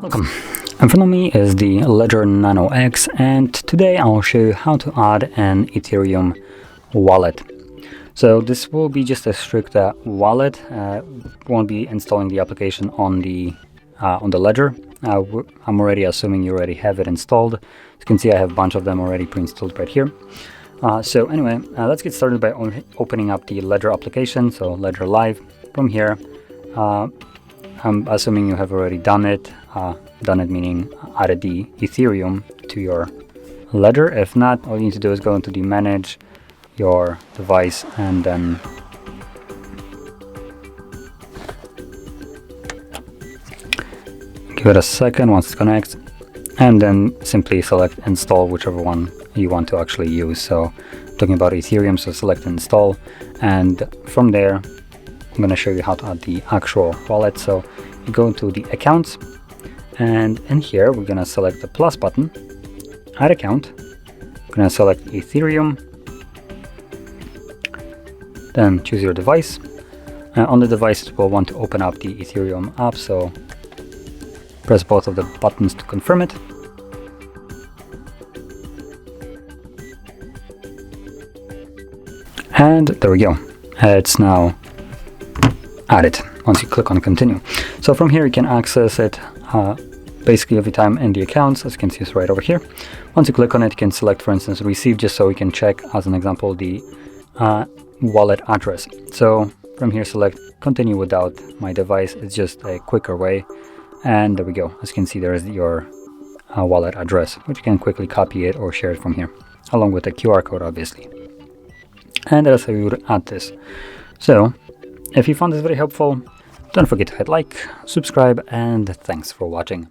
Welcome. In front of me is the Ledger Nano X, and today I'll show you how to add an Ethereum wallet. So this will be just a strict wallet. Won't be installing the application on the Ledger. I'm already assuming you already have it installed. As you can see, I have a bunch of them already pre-installed right here. So anyway, let's get started by opening up the Ledger application. So Ledger Live. From here, I'm assuming you have already done it. Done it meaning added the Ethereum to your Ledger. If not, all you need to do is go into the manage your device and then give it a second once it connects, and then simply select install whichever one you want to actually use. So talking about Ethereum, so select install, and from there I'm going to show you how to add the actual wallet. So you go into the accounts, and in here we're going to select the plus button, add account. We're going to select Ethereum, then choose your device. On the device we'll want to open up the Ethereum app, so press both of the buttons to confirm it. And there we go, it's now added once you click on continue. So from here you can access it basically every time in the accounts, as you can see it's right over here. Once you click on it, you can select, for instance, receive, just so we can check, as an example, the wallet address. So from here select continue without my device. It's just a quicker way, and there we go. As you can see, there is your wallet address, which you can quickly copy it or share it from here, along with the QR code obviously. And that's how you would add this. So if you found this very helpful, don't forget to hit like, subscribe, and thanks for watching.